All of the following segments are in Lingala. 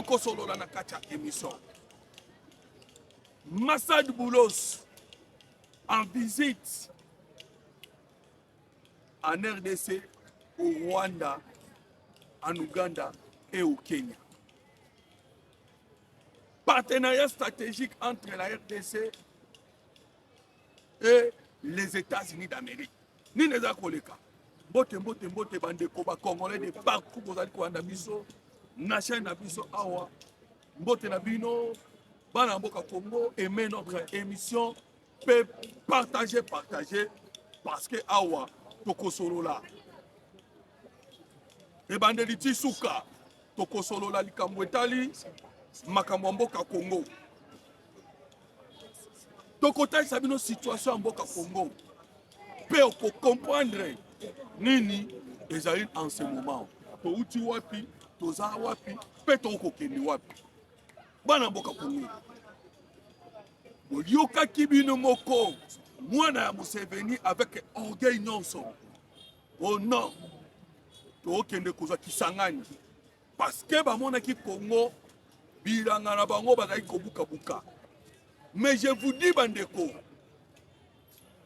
toko solo la na kati ya émission. Massad Boulos en visite en RDC, au Rwanda, en Ouganda et au Kenya. Partenariat stratégique entre la RDC et les États-Unis d'Amérique. Ni neza koleka. Mbote bandeko ba Congolais de partout bozali ko anda biso, na chaîne na biso awa. Mbote na bino, bana mboka Congo, aimez notre émission, partagez, parce que awa toko solo la. E bandeli tisuka toko solo la likambo etali makambo mboka Congo. Toko tali sabino situation mboka Congo. Pe oko comprendre nini ezali en ce moment. To uti wapi, to za wapi, pe to oko kende wapi. Bana mboka Congo. Bolioka kibino moko mwana ya Museveni avec orgueil nyonso. Oh non. To kende kozwa Kisangani. Parce que bamonaki Congo bilanga na bango bazali kobuka. Mais je vous dis bandeko,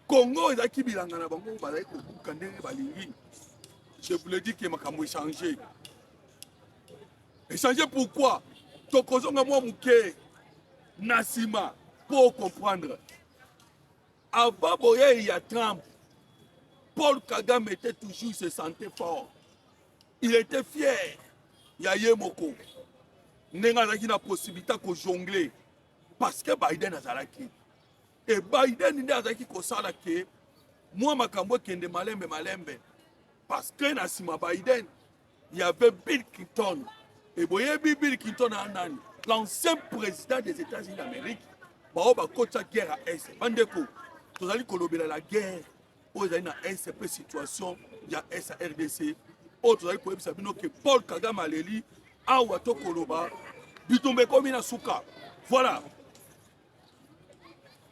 Congo ezaki bilanga na bango bazali kobuka ndenge balingi. Je vous le dis que makambo échanger. Échanger pourquoi? Tokozonga mwa muke nasima pour comprendre. Avant boye il y a Trump, Paul Kagame était toujours se sentait fort. Il était fier. Il y a Yemoko. Nenga zaki na possibilité ko jongler parce que Biden azalaki. Et Biden ndi azaki ko sala ke moi makambo kende malembe parce que na sima Biden il y avait Bill Clinton. Et boye Bill Clinton anani, l'ancien président des États-Unis d'Amérique. Ba ba kota guerre à est. Bandeko, tozali kolobela la guerre. Ozali na SCP situation ya SRDC. Autre ko ebisa bino que Paul Kagame aleli awa to koloba bitombe komi na suka. Voilà.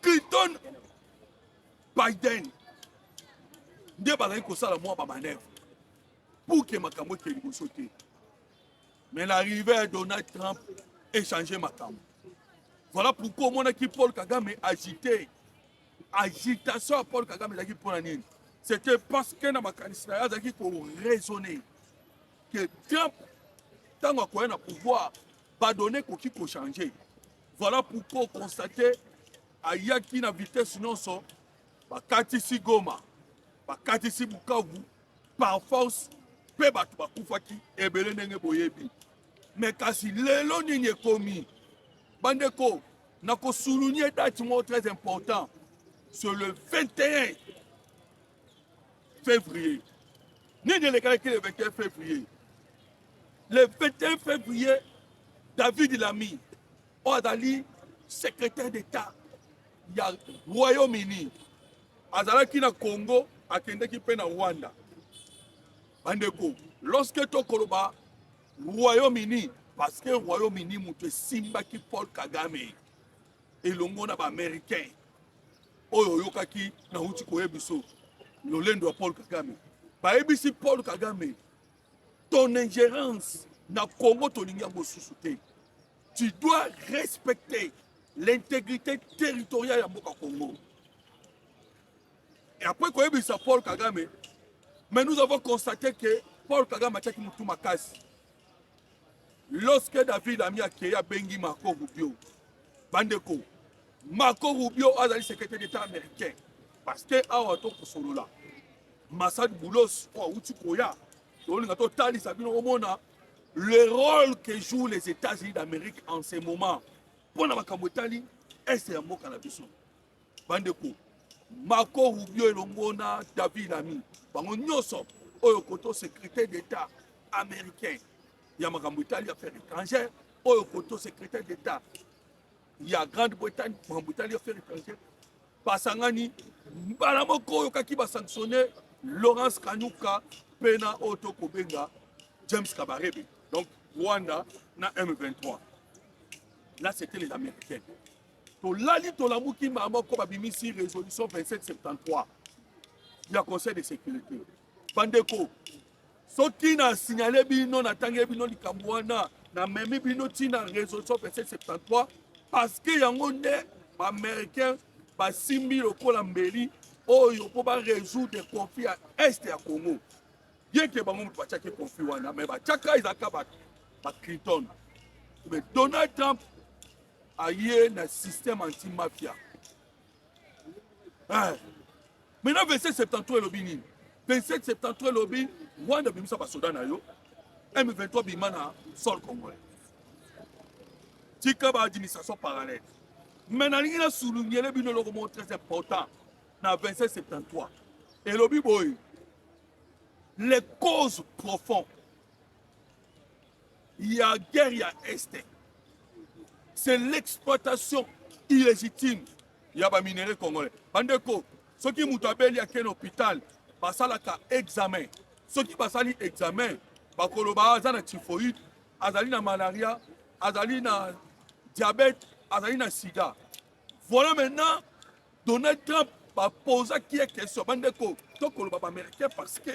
Clinton Biden nde bazali kosala mwa ba manœuvre pour que makambo ke liboso te. Mais l'arrivée de Donald Trump a changé makambo. Voilà pourquoi mon équipe Paul Kagame agité. Agitation à Paul Kagame zaki pour la nini. C'était parce que dans ma candidature, il y a raisonner que Trump, tant qu'on a le pouvoir, va donner quoi qu'il faut changer. Voilà pourquoi constater qu'il y a qui na vitesse non so, bakatisi Goma, bakatisi Bukavu, par force, pe batu bakufaki ebele nenge boyebi. Mais kasi lelo nini komi, bandeko, na ko souligner date très important, sur le 21 février. Ni de l'éclairé le 21 février. Le 21 février, David Lamy, Odali, secrétaire d'État, il y a Royaume-Uni, Azalaki na Congo, Akendeki pe na Rwanda. Bandeko, lorsque to koloba Royaume-Uni, parce que Royaume-Uni mouté Simba qui Paul Kagame, et l'ongo na ba américain, oyo yokaki na uti koyebiso. L'olendo à Paul Kagame. Par ici Paul Kagame, ton ingérence na Congo toninga sous-souté. Tu dois respecter l'intégrité territoriale de Congo. Et après qu'on ait vu ça Paul Kagame, mais nous avons constaté que Paul Kagame a tchaki moutou makasi. Lorsque David a mis à Kéa Bengi Marco Rubio, Bandeko, Marco Rubio a le secrétaire d'État américain. Parce que awa to solo la Massad Boulos ou Outi Koya le rôle que jouent les États-Unis d'Amérique en ce moment pour la Makamotali est un mot cannabis. Bandeko Marco Rubio et Longona David Lamy bango nyoso oyo koto secrétaire d'État américain ya Makamotali affaires étrangères oyo koto secrétaire d'État ya Grande-Bretagne Makamotali affaires étrangères Pasangani, Balamoko Yokaki va sanctionner Laurence Kanyuka, Pena Oto Kobenga, James Kabarebe. Donc, Rwanda, na M23. Là, c'était les Américains. To lali to lamuki mamoko babimisi résolution 2773. Il y a Conseil de sécurité. Bandeko, soki na signalé bino na tangé bino likambwana na memi bino tina résolution 2773 parce que yango nde baaméricain basimbi lokola mbeli oyo mpo barésoudre conflit ya este ya congo bien ke bango moto batiaki conflit wana me batiaka ezalaka baclinton mais Donald Trump aye na système anti-mafia. Maintenant 2773 elobi nini 2773 elobi Rwanda bimisa basoda na yo M23 bima na sol congolais tika baadministration parallèle. Mais nalingi na souligner bino eloko moko très important na 2773 elobi boye les causes profondes il y a guerre, il y a este. C'est l'exploitation illégitime. Il y a des minéraux congolais. Bandeko, ceux qui ont abeli à un hôpital, basalaka examen. Ceux qui basali examen, bakoloba azana typhoïde, azali na malaria, azali na diabète, azali na sida. Voilà maintenant Donald Trump va poser qui est question. Bandeko, donc koloba américain parce que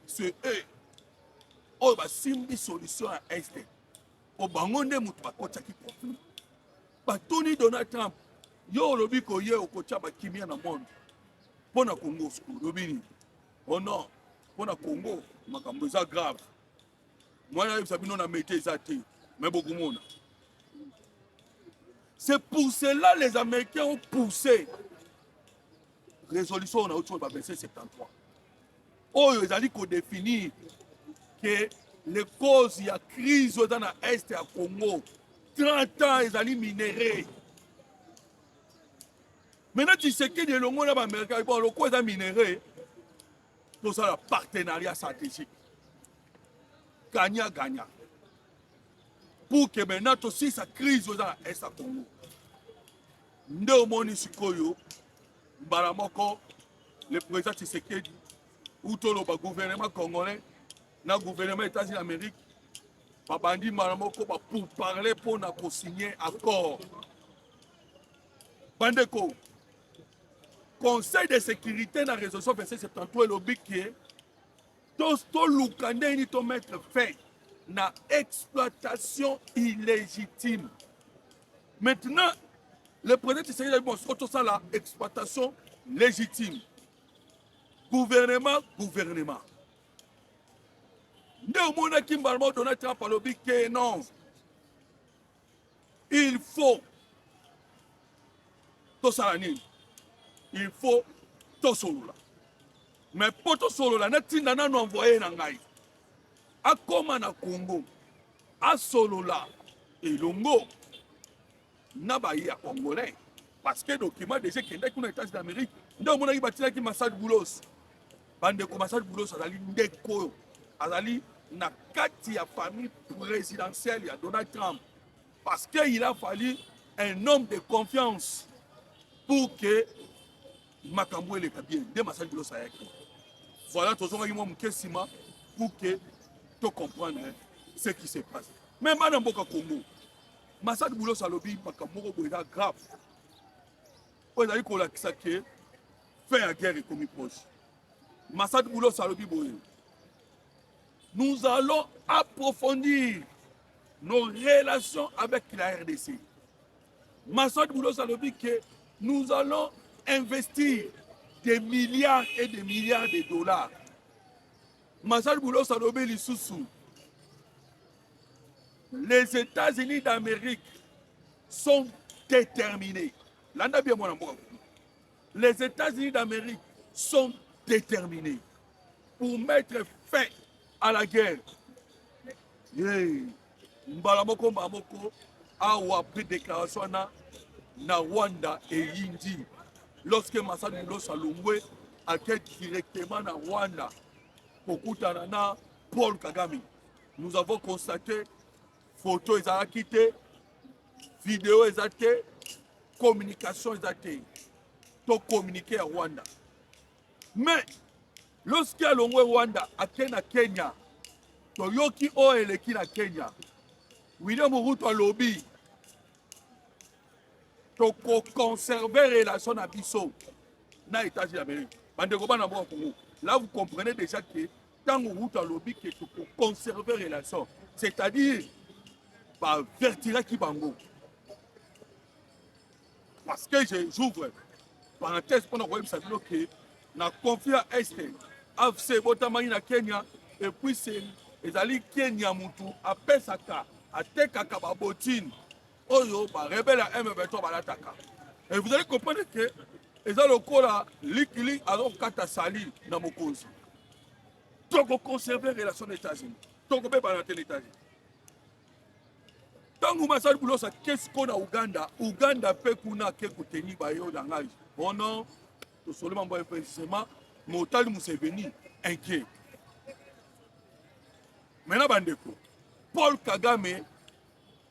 c'est eux. Oh, bah, simbi solution à este. Oh, bah, on est moutou, bah, kocha qui conflit. Bah, Tony Donald Trump, yo, lobi, ko ye, o kocha, bah, kimia na monde. Pour na Congo, lobi, oh non, pour na Congo, makambo, ça grave. Moi, là, ça vient, on a mété, ça, mais beaucoup de monde. C'est pour cela les Américains ont poussé. Résolution, on a autre chose, bah, 73. Oh, ils ont dit qu'on définit que les causes, il y a crise dans l'Est et à Congo. 30 ans, ils allaient minérer. Maintenant, tu sais que les Longs, les Américains, ils ont minéré. Tout ça, le partenariat stratégique. Gagnant-gagnant. Pour que maintenant, aussi, ça crise dans l'Est à Congo. Ndé moni sikoyo, Baramoko, le président Tshisekedi, ou tout le gouvernement congolais, le gouvernement des États-Unis d'Amérique, babandi Baramoko pour parler pour signer accord. Bandeko, Conseil de sécurité dans la résolution 2773 lobby qui est tout l'Oukandé ni to mettre fin na exploitation illégitime. Maintenant, le président Tshisekedi bon surtout ça la exploitation légitime. Gouvernement. Nde omona kimbalmo Donald Trump a lobby que non. Il faut tout ça il faut tout solo. Mais pour tout solo là, natinda na envoyer na ngai. A koma na Congo. A solo là et longo na ba ya congolais parce que document déjà qui est aux États-Unis d'Amérique. Nde omona ki batila ki Massad Boulos. Bande ko Massad Boulos azali ndeko azali na kati ya famille présidentielle ya Donald Trump parce qu'il a fallu un homme de confiance pour que Makambo le bien de Massad Boulos ayaki. Voilà tout ça moi mukesima pour que tu comprendre ce qui se passe. Même dans Mboka Congo, Massad Boulos alobi Makambo est grave. Vous avez dit que faire la guerre est comme proche. Massad Boulos alobi boye. Nous allons approfondir nos relations avec la RDC. Massad Boulos a dit que nous allons investir des milliards et des milliards de dollars. Massad Boulos a dit l'Issoussou. Les États-Unis d'Amérique sont déterminés. Les États-Unis d'Amérique sont déterminés pour mettre fin à la guerre. Mbalamoko Mamoko a pris déclaration na Rwanda et Indi. Lorsque Massad Boulos Alungwe a été directement na Rwanda pour Koutanana Paul Kagame. Nous avons constaté photos ont quitté, vidéos ont été, communication ont été. Tout communiqué à Rwanda. Mais lorsqu'il y a l'ongwe Rwanda à Kenya, Toyoki o eleki na Kenya, William Ruto lobby, to conserver relation na biso na États-Unis d'Amérique. Là vous comprenez déjà que tant que Ruto lobby que to conserver relation, c'est-à-dire bavertiraki bango. Parce que j'ouvre parenthèse mpona koyebisa bino ke na conflit ya este afc botamani na Kenya et puis ezali Kenya mutu apesaka atekaka babotine oyo barebele ya M23 balataka. Et vous allez comprendre que eza lokola likili azokata sali na mokonzi. Tokoconserver relation d'États-Unis tokobebana te na États-Unis. Tangu masali bulosa kesiko na Uganda pe kuna ke kuteni bayo na ngai. Oh non, to solema mbo précisément Motali Museveni inquiet. Maintenant bandeko, Paul Kagame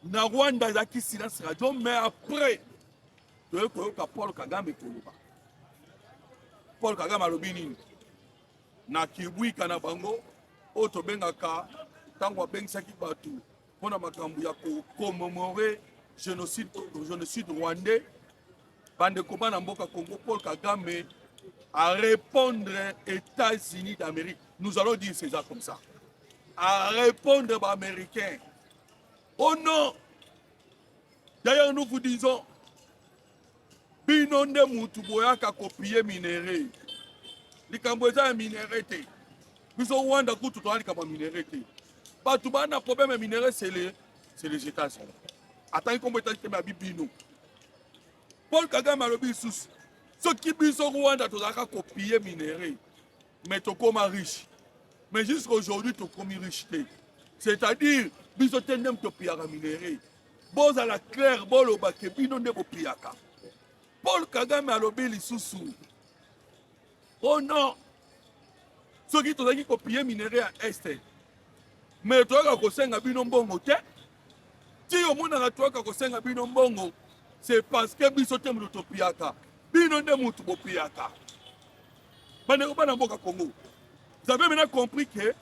na Rwanda zaki silence radio mais après to koyoka Paul Kagame koloba. Paul Kagame alobi nini? Na kibwika na bango o to bengaka tango abengisaki batu pona makambo ya commémorer génocide rwandais. Bandeko bana mboka Congo, Paul Kagame à répondre États-Unis d'Amérique. Nous allons dire c'est ça comme ça. À répondre aux Américains. Oh non! D'ailleurs, nous vous disons, binonde mutuboyaka copier minéré. Likamboza minéré te. Biso Rwanda kutu toali kama minéré te. Batu bana problème minéré c'est les États-Unis. Attends qu'on peut te bibino. Paul Kagame alobi sous. Ce qui biso Rwanda tozaka copier minéré. Mais tokoma riche. Mais jusqu'aujourd'hui tokomi riche te. C'est-à-dire biso tendem to piaka minéré. Boza la claire bolo bake bino nde bo piaka. Paul Kagame alobi lisusu. Oh non! Ce qui tozaki copier minéré à Est. Mais toka kosenga bino mbongo te. Ti omona toka kosenga bino mbongo, c'est parce que biso temu to piaka. Bino nde mutu bo piaka. Bandeko bana mboka Congo. Vous avez maintenant compris que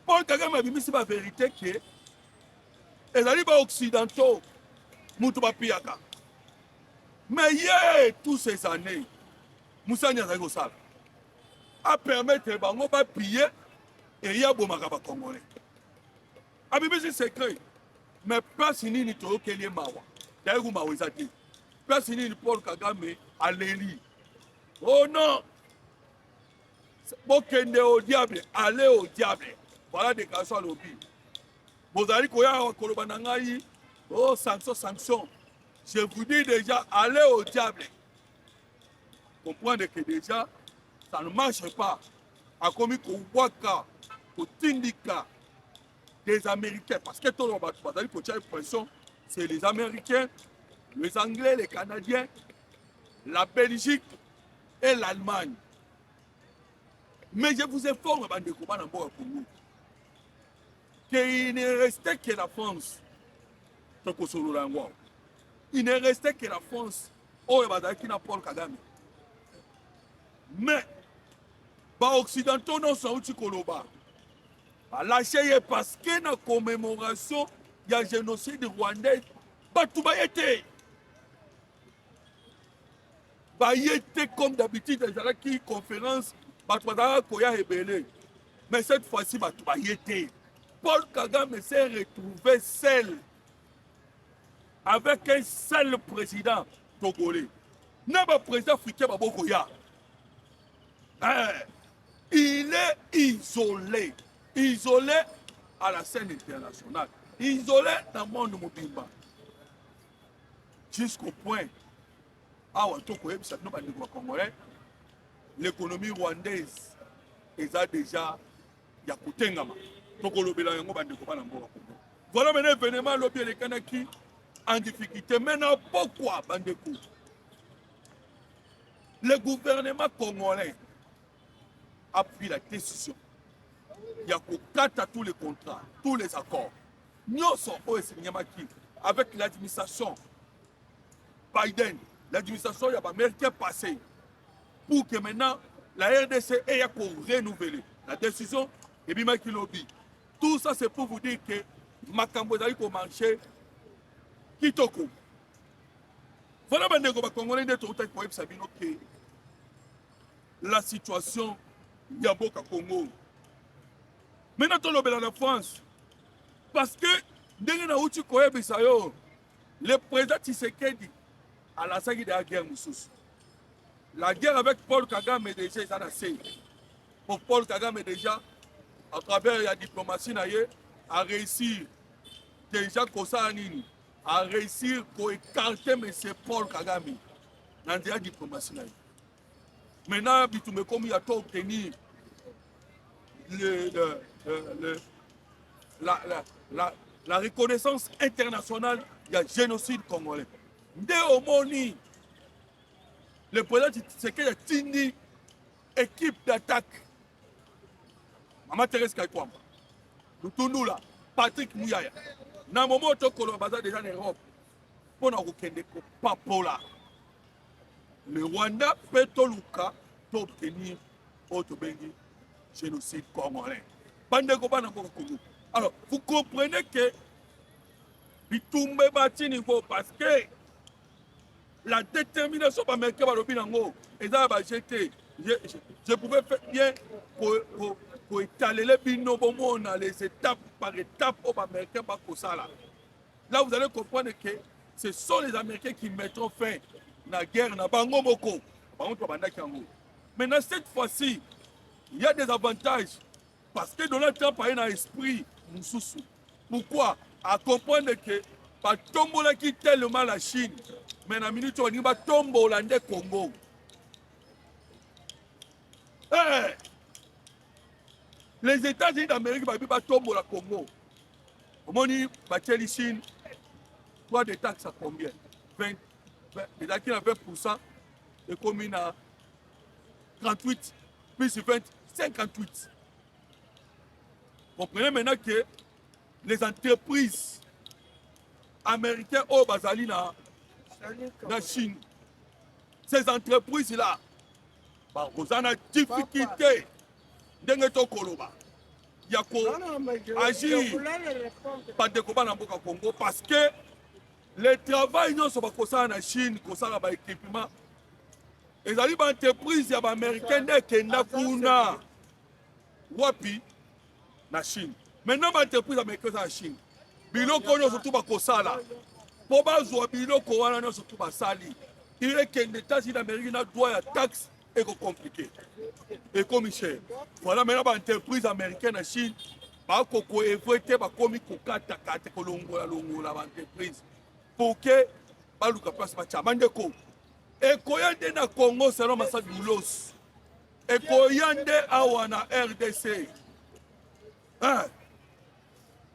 Paul Kagame a bimisi ba vérité que ezali ba occidentaux mutu ba piaka. Mais hier toutes ces années Moussani azali kosala a permettre bango ba piller et ya bomaka ba Congolais. A bimisi secret mais place nini toyokelie mawa. D'ailleurs mawa ezati. Place nini Paul Kagame aleli. Oh non! Bokende au diable, allez au diable. Voilà des cas à l'obi. Vous allez koya koloba na ngai, oh sanction. Je vous dis déjà, allez au diable. Comprenez que déjà, ça ne marche pas. A commis Kouwaka, Tindika, des Américains. Parce que tout le monde va dire pression, c'est les Américains, les Anglais, les Canadiens, la Belgique et l'Allemagne. Mais je vous informe, bandeko bana mboka Congo, qu'il ne restait que la France. Il ne restait que la France. Oh, il y a Paul Kagame. Mais, les Occidentaux n'ont pas eu Koloba. Lâché parce que la commémoration, il y a génocide rwandais. Tout va été. Comme d'habitude, il y a une conférence. Mais cette fois-ci, Paul Kagame s'est retrouvé seul avec un seul président togolais. N'a pas président africain Babokoya. Il est isolé. Isolé à la scène internationale. Isolé dans le monde mobimba. Jusqu'au point, l'économie rwandaise est déjà yakutengama. Voilà maintenant l'événement lobby les Kanaki en difficulté. Maintenant pourquoi bandeko? Le gouvernement congolais a pris la décision. Il y a tous les contrats, tous les accords. Nous sommes avec l'administration Biden, l'administration américaine passée. Pour que maintenant la RDC ait pour renouveler la décision et Bimaki Lobby. Tout ça c'est pour vous dire que Makambo Zali ko marché Kitoko. Voilà bandeko ba Congolais de tout pour sabino que la situation Yamboka Congo. Maintenant on lobela la France parce que ndenge nauti koyebisa yo le président Tshisekedi alasaki de la guerre mosusu. La guerre avec Paul Kagame déjà eza na se. Pour Paul Kagame déjà à travers la diplomatie a réussi déjà kosala nini a réussir koécarter M. Paul Kagame dans la diplomatie na ye. Maintenant bitumbe comme il a tout obtenir la reconnaissance internationale du génocide congolais. Dès au Moni, le président Tshisekedi a tindi équipe d'attaque. Maman Thérèse Kaikwamba, Lutundula, Patrick Mouyaya. Dans le moment où on a déjà en Europe, on a pas pour là. Le Rwanda peut obtenir autre génocide congolais. Alors, vous comprenez que Bitumbe Batini parce que la détermination par Merkel Balobinango, je pouvais faire bien pour étaler les binômes les étapes par étapes au Merkel Bakosala. Là, vous allez comprendre que ce sont les Américains qui mettront fin à la guerre na Bango Moko. Maintenant, cette fois-ci, il y a des avantages parce que Donald Trump a un esprit Moussoussou. Pourquoi? À comprendre que pas tombola qui tellement la Chine, mais dans la minute on va tomber Hollandais Congo. Hey! Les États-Unis d'Amérique vont tomber la Congo. Au moins, la Chine, toi des taxes à combien? 20, les acquis à 20%, les communes à 38, plus 20, 58. Comprenez maintenant que les entreprises américaines au Bazali na Chine, ces entreprises-là, vous avez des difficultés de Koloba. Il y a agir par des combats dans le Congo parce que le travail non sont pas en Chine, comme ça là équipement. Les entreprises américaines qui na kuna wapi na Chine. Maintenant les entreprises américaines en Chine. Biloko no surtout ba kosala. Pour bazwa biloko wana no surtout ba sali. Il est que les États-Unis d'Amérique na droit à taxe et compliqué. Et comme cher. Voilà maintenant les entreprises américaines en Chine ba koko éviter ba komi kokata kata kolongola longola ba entreprise pour que ba luka place ba chabandeko. Et koyande na Congo selon Massa Doulos. Et koyande awa na RDC. Hein?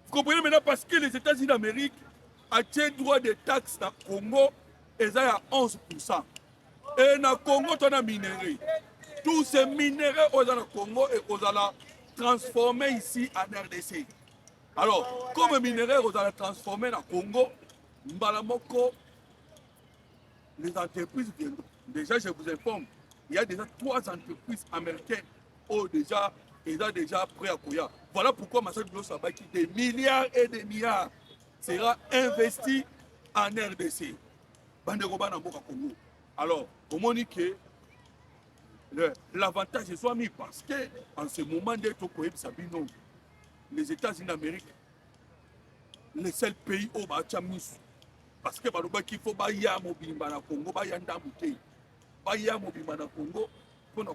Vous comprenez maintenant parce que les États-Unis d'Amérique ont droit de taxes dans le Congo et ça à 11%. Et dans le Congo, on a minéraux. Tous ces minéraux dans le Congo et on va transformer ici en RDC. Alors, comme minéraux, on va transformer dans le Congo, les entreprises viennent. Déjà, je vous informe, il y a déjà 3 entreprises américaines qui ont déjà prêt à courir. Voilà pourquoi Massa Doulos Sabaki, des milliards et des milliards sera investi en RDC. Alors, au moment que l'avantage est soit mis parce que en ce moment d'être Sabino, les États-Unis d'Amérique, les seuls pays où Bachamis, parce que il faut baya mobimba na Congo, baya ndamute, baya mobimba na Congo pour nous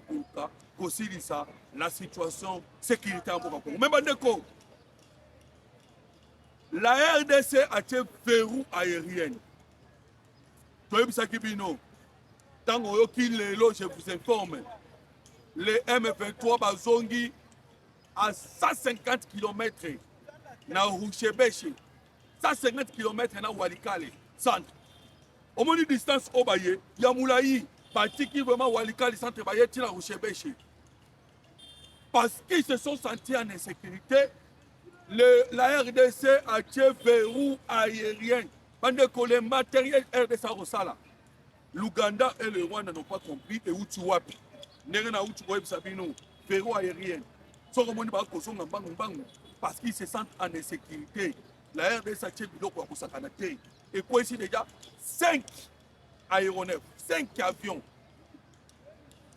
la situation sécuritaire en Congo. Même Bandeko, la RDC a un verrou aérien. Tant je vous informe, les M23 bazongi à 150 km na Rouchebeche, 150 km na Walikale, centre. Au moins de distance au Baye, Yamoulaï, parti qui vraiment Walikale, centre Baye, Tina Rouchebeche. Parce qu'ils se sont sentis en insécurité, la RDC a un verrou aérien. Pendant les matériels RDC Rosala, l'Ouganda et le Rwanda n'ont pas compris et Utuwapi. N'ena Utuwapi Sabino, verrou aérien. Parce qu'ils se sentent en insécurité. La RDC a un biloko à Sakanate. Et quoi ici déjà 5 aéronefs, 5 avions.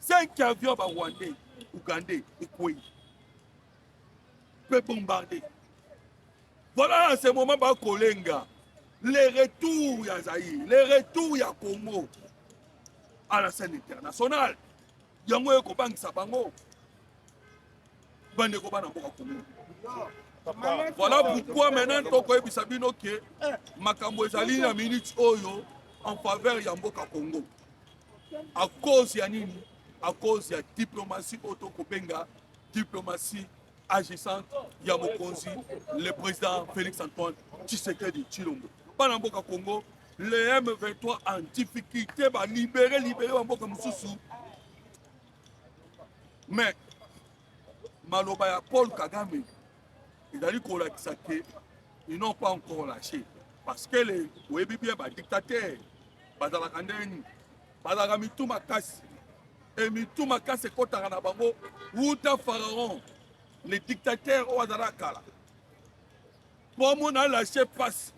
5 avions rwandais, ougandais et quoi peut bombarder. Voilà, en ce moment, Kolenga, les retours ya Zaïre, les retours ya Congo à la scène internationale. Yango eko bangisa bango. Bande ko bana mboka Congo. Voilà pourquoi maintenant toko ebisa bino ke makambo ezali na minute oyo en faveur ya mboka Congo. À cause ya nini? À cause ya diplomatie autokobenga, diplomatie agissante ya mokonzi, le président Félix Antoine Tshisekedi Tshilombo. Bana mboka Congo, le M23 en difficulté ba libérer ba mboka mususu. Mais maloba ya Paul Kagame, ils n'ont pas encore lâché. Parce que les dictateurs, et Mituma Kasi Kotara Bango, Wuta Pharaon, les dictateurs au Azarakala. Pour mon lâché passe,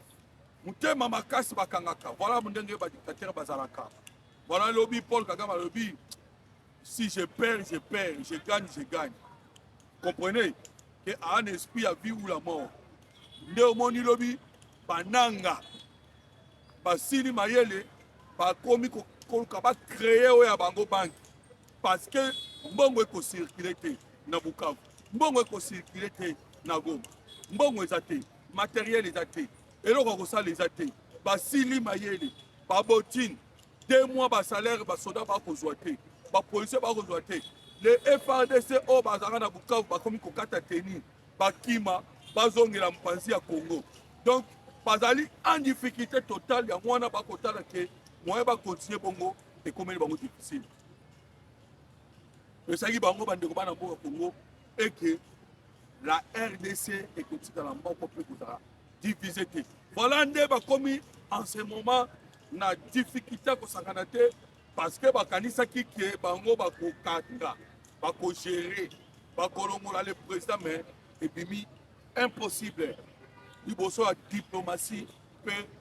Moutema Makasi Bakangaka, voilà mon dernier dictateur Bazaraka. Voilà le lobby Paul Kagame, le lobby. Si je perds, je perds, je gagne, je gagne. Comprenez? Que un esprit a vie ou la mort. Néomoni lobby, bananga, basili mayele, bakomi kolukaba créer oya bango bank. Parce que mbongo eko circuler na Bukavu, mbongo eko circuler na Goma, mbongo ezate, matériel ezate, eloko kosala ezate, basili mayele, babotine, 2 mois ba salaire ba soda ba kozwa te, ba policier ba kozwa te. Le FARDC au bazara na Bukavu bakomi kokata teni bakima bazongela mpanzi ya Congo. Donc bazali en difficulté totale ya mwana bakotala ke moyen ba continuer bongo et comme bango difficile. Le sagi bango bande ko bana mboka Congo et que la RDC est continue dans la moko pe kozala divisé te. Voilà nde bakomi en ce moment na difficulté ko sangana te parce que bakanisa ki ke bango bakokanga bako gérer, bako longola le président, mais et puis impossible. Il y a diplomatie,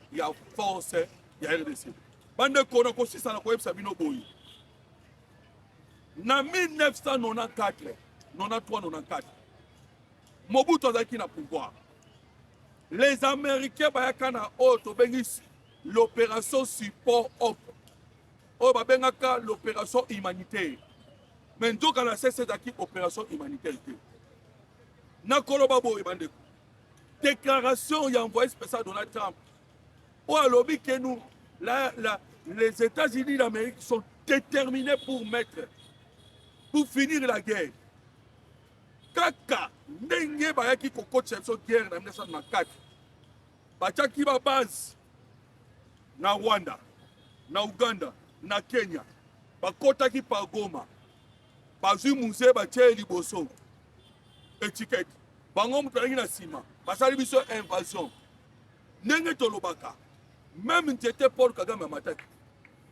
il y a force, il y a RDC. Bande kono kosi sana ko ebisa bino boyi. Na 1994, 93-94, Mobutu azaki na pouvoir. Les Américains bayaka na oto bengis l'opération support op. O babengaka l'opération humanitaire. Mais donc à la c'est une opération humanitaire. Nakoloba boy bandeko. Déclaration y a envoyé spécial Donald Trump. Au lobby que nous, les États-Unis d'Amérique sont déterminés pour finir la guerre. Kaka ndenge bayaki kokocha so guerre na 1994. Bachaki ba base na Rwanda, na Uganda, na Kenya. Bakotaki pa Goma. Bazui musée batie liboso étiquette bango mutangi na sima basali biso invasion ndenge tolobaka même nzete Paul Kagame amataki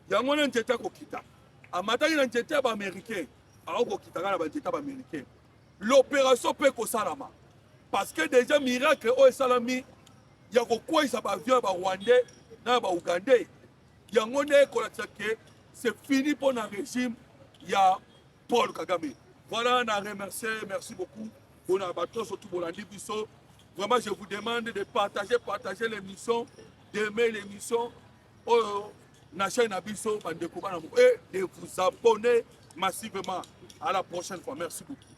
yango na nzete kokita amataki na nzete ba américain ako kokita na ba nzete ba américain l'opération peut kosalama parce que déjà miracle o esalami ya kokwisa ba avion ba rwandais na ba ougandais yango ne kolakisa ke c'est fini pour un régime ya Paul Kagame. Voilà, on a remercié, merci beaucoup. On a battu surtout pour la division. Vraiment, je vous demande de partager l'émission, d'aimer l'émission, la chaîne Abisso, et de vous abonner massivement. À la prochaine fois. Merci beaucoup.